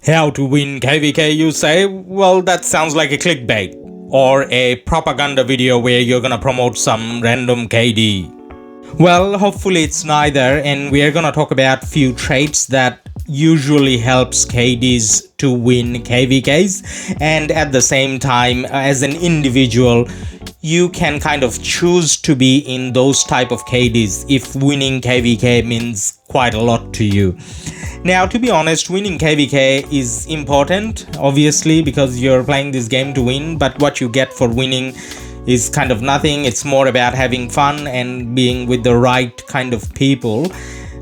How to win KvK, you say? Well, that sounds like a clickbait or a propaganda video where you're gonna promote some random KD. Well, hopefully it's neither, and we're gonna talk about few traits that usually helps KDs to win KvKs, and at the same time, as an individual, you can kind of choose to be in those type of KDs if winning KvK means quite a lot to you. Now, to be honest, winning KvK is important, obviously, because you're playing this game to win, but what you get for winning is kind of nothing. It's more about having fun and being with the right kind of people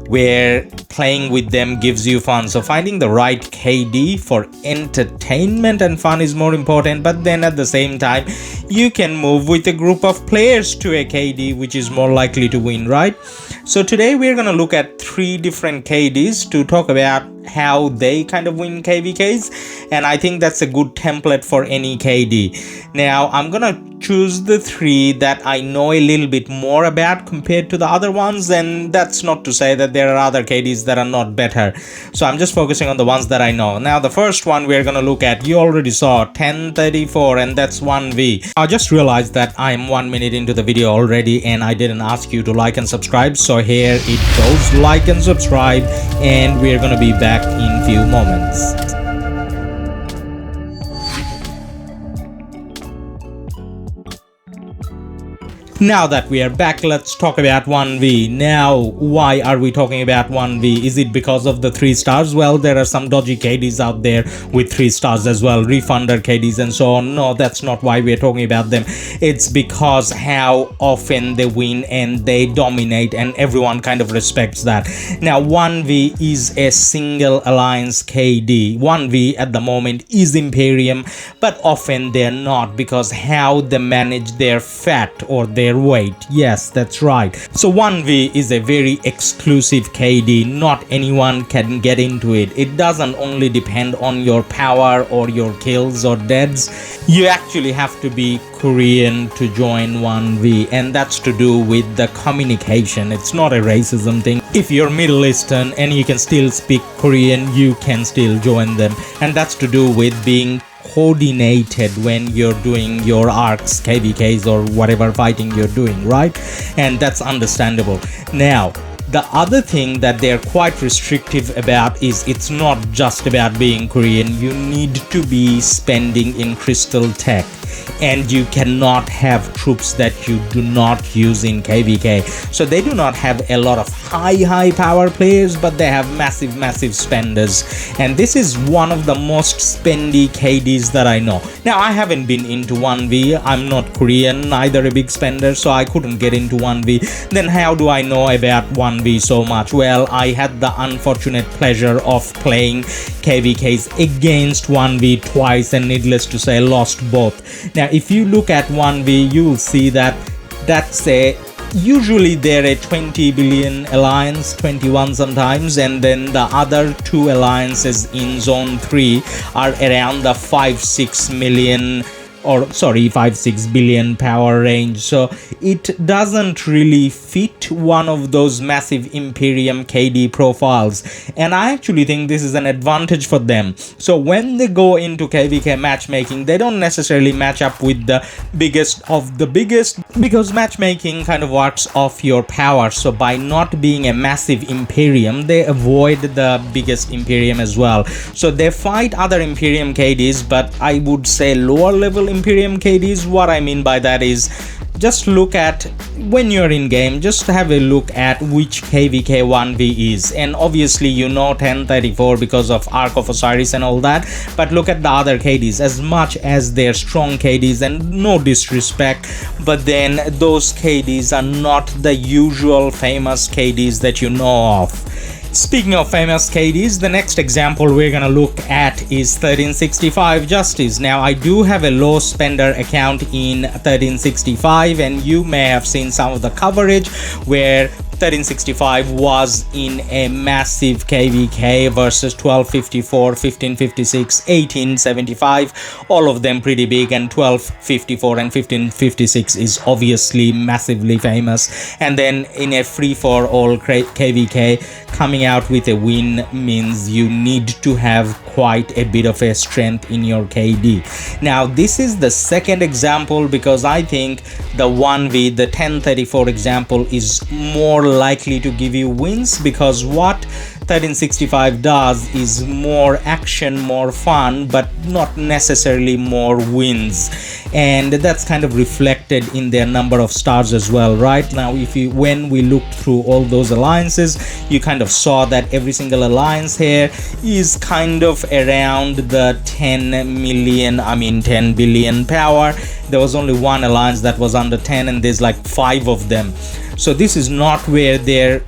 where playing with them gives you fun. So finding the right KD for entertainment and fun is more important, but then at the same time you can move with a group of players to a KD which is more likely to win, right? So today we're going to look at 3 different KDs to talk about how they kind of win KvKs, and I think that's a good template for any KD. Now I'm gonna choose the 3 that I know a little bit more about compared to the other ones, and that's not to say that there are other KDs that are not better. So I'm just focusing on the ones that I know. Now the first one we're gonna look at, you already saw 1034, and that's OneV. I just realized that I'm 1 minute into the video already and I didn't ask you to like and subscribe, so here it goes. Like and subscribe, and we're gonna be back in few moments. Now that we are back, let's talk about OneV. Now, why are we talking about OneV? Is it because of the 3 stars? Well, there are some dodgy KDs out there with 3 stars as well, refunder KDs and so on. No, that's not why we're talking about them. It's because how often they win and they dominate, and everyone kind of respects that. Now, OneV is a single alliance KD. OneV at the moment is Imperium, but often they're not because how they manage their fat or their weight. Yes, that's right. So OneV is a very exclusive KD. Not anyone can get into it. It doesn't only depend on your power or your kills or deads. You actually have to be Korean to join OneV, and that's to do with the communication. It's not a racism thing. If you're Middle Eastern and you can still speak Korean, you can still join them, and that's to do with being coordinated when you're doing your arcs, KvKs, or whatever fighting you're doing, right? And that's understandable. Now, the other thing that they're quite restrictive about is it's not just about being Korean. You need to be spending in crystal tech, and you cannot have troops that you do not use in KvK. So they do not have a lot of high power players, but they have massive spenders, and this is one of the most spendy KDs that I know. Now I haven't been into OneV. I'm not Korean, neither a big spender, so I couldn't get into OneV. Then how do I know about OneV so much? Well, I had the unfortunate pleasure of playing KvKs against OneV twice, and needless to say, lost both. Now if you look at OneV, you will see that that's usually they're a 20 billion alliance, 21 sometimes, and then the other 2 alliances in zone 3 are around the 5-6 million, or sorry, 5-6 billion power range. So it doesn't really fit one of those massive Imperium KD profiles, and I actually think this is an advantage for them. So when they go into KvK matchmaking, they don't necessarily match up with the biggest of the biggest, because matchmaking kind of works off your power. So by not being a massive Imperium, they avoid the biggest Imperium as well. So they fight other Imperium KDs, but I would say lower level Imperium KDs. What I mean by that is, just look at, when you're in game, just have a look at which KvK OneV is, and obviously you know 1034 because of Arc of Osiris and all that, but look at the other KDs. As much as they're strong KDs, and no disrespect, but then those KDs are not the usual famous KDs that you know of. Speaking of famous KDs, the next example we're gonna look at is 1365 Justice. Now I do have a low spender account in 1365, and you may have seen some of the coverage where 1365 was in a massive KvK versus 1254, 1556, 1875, all of them pretty big, and 1254 and 1556 is obviously massively famous. And then in a free-for-all KvK, coming out with a win means you need to have quite a bit of a strength in your KD. Now this is the second example, because I think the 1v, the 1034 example, is more likely to give you wins, because what 1365 does is more action, more fun, but not necessarily more wins, and that's kind of reflected in their number of stars as well. Right now, when we looked through all those alliances, you kind of saw that every single alliance here is kind of around the 10 billion power. There was only one alliance that was under 10, and there's like 5 of them. So this is not where they're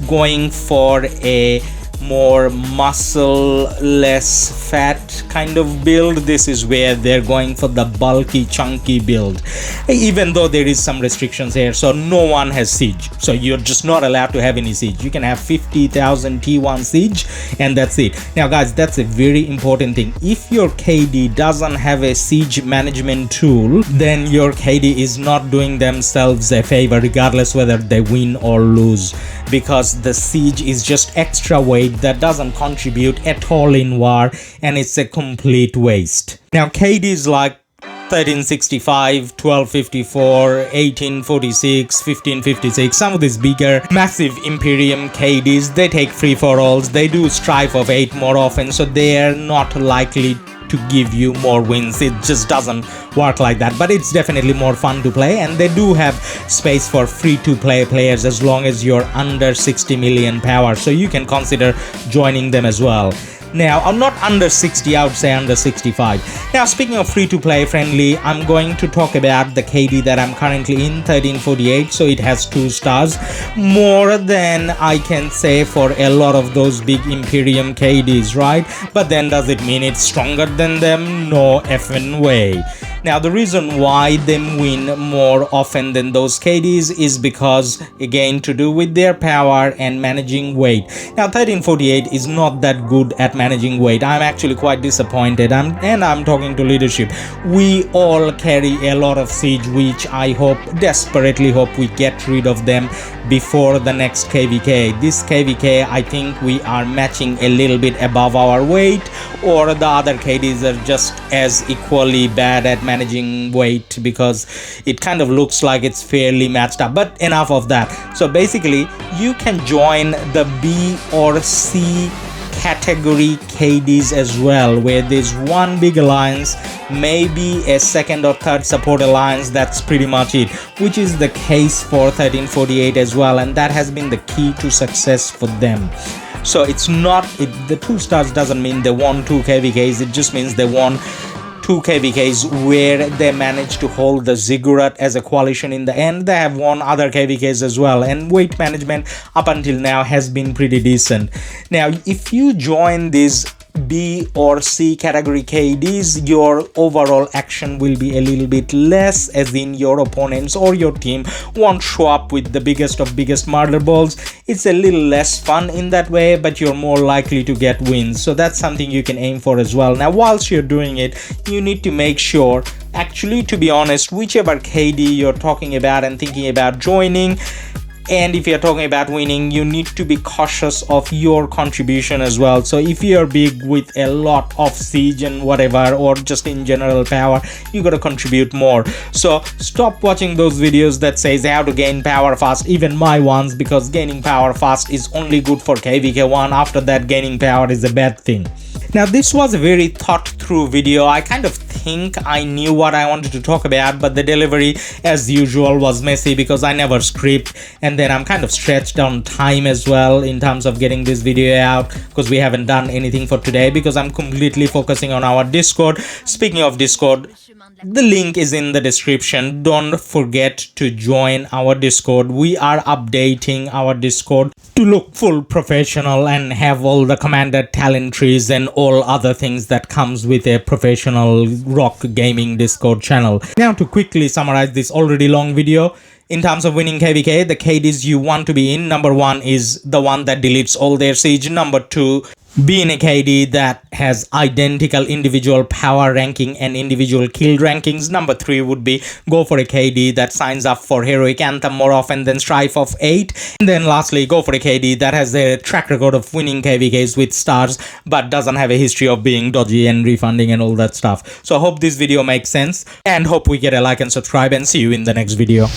going for a more muscle, less fat kind of build. This is where they're going for the bulky, chunky build, even though there is some restrictions here. So no one has siege, so you're just not allowed to have any siege. You can have 50,000 T1 siege, and that's it. Now guys, that's a very important thing. If your KD doesn't have a siege management tool, then your KD is not doing themselves a favor, regardless whether they win or lose, because the siege is just extra weight that doesn't contribute at all in war, and it's a complete waste. Now KDs like 1365, 1254, 1846, 1556, some of these bigger massive Imperium KDs, they take free-for-alls, they do strife of 8 more often, so they are not likely to give you more wins. It just doesn't work like that, but it's definitely more fun to play, and they do have space for free-to-play players as long as you're under 60 million power, so you can consider joining them as well. Now, I'm not under 60, I would say under 65. Now, speaking of free-to-play friendly, I'm going to talk about the KD that I'm currently in, 1348, so it has 2 stars, more than I can say for a lot of those big Imperium KDs, right? But then does it mean it's stronger than them? No effing way. Now, the reason why they win more often than those KDs is because, again, to do with their power and managing weight. Now, 1348 is not that good at managing weight. I'm actually quite disappointed, and I'm talking to leadership. We all carry a lot of siege, which I desperately hope we get rid of them before the next KvK. This KvK, I think we are matching a little bit above our weight, or the other KDs are just as equally bad at managing weight, because it kind of looks like it's fairly matched up. But enough of that. So basically, you can join the B or C category KDs as well, where there's one big alliance, maybe a second or third support alliance, that's pretty much it, which is the case for 1348 as well, and that has been the key to success for them. So it's not, the 2 stars doesn't mean they won 2 KvKs, it just means they won 2 KvKs where they managed to hold the ziggurat as a coalition in the end. They have won other KvKs as well, and weight management up until now has been pretty decent. Now, if you join these B or C category KDs, your overall action will be a little bit less, as in your opponents or your team won't show up with the biggest of biggest murder balls. It's a little less fun in that way, but you're more likely to get wins, so that's something you can aim for as well. Now, whilst you're doing it, you need to make sure, actually, to be honest, whichever KD you're talking about and thinking about joining, and if you're talking about winning, you need to be cautious of your contribution as well. So if you're big with a lot of siege and whatever, or just in general power, you gotta contribute more. So stop watching those videos that says how to gain power fast, even my ones, because gaining power fast is only good for KvK 1. After that, gaining power is a bad thing. Now, this was a very thought through video. I kind of think I knew what I wanted to talk about, but the delivery as usual was messy because I never script, and then I'm kind of stretched on time as well in terms of getting this video out, because we haven't done anything for today, because I'm completely focusing on our Discord. Speaking of Discord, the link is in the description. Don't forget to join our Discord. We are updating our Discord to look full professional and have all the commander talent trees and all other things that comes with a professional RoK Gaming Discord channel. Now, to quickly summarize this already long video, in terms of winning KvK, the KDs you want to be in, number 1 is the one that deletes all their siege. Number 2, be in a KD that has identical individual power ranking and individual kill rankings. Number 3 would be go for a KD that signs up for Heroic Anthem more often than Strife of 8. And then lastly, go for a KD that has a track record of winning KvKs with stars but doesn't have a history of being dodgy and refunding and all that stuff. So I hope this video makes sense and hope we get a like and subscribe, and see you in the next video.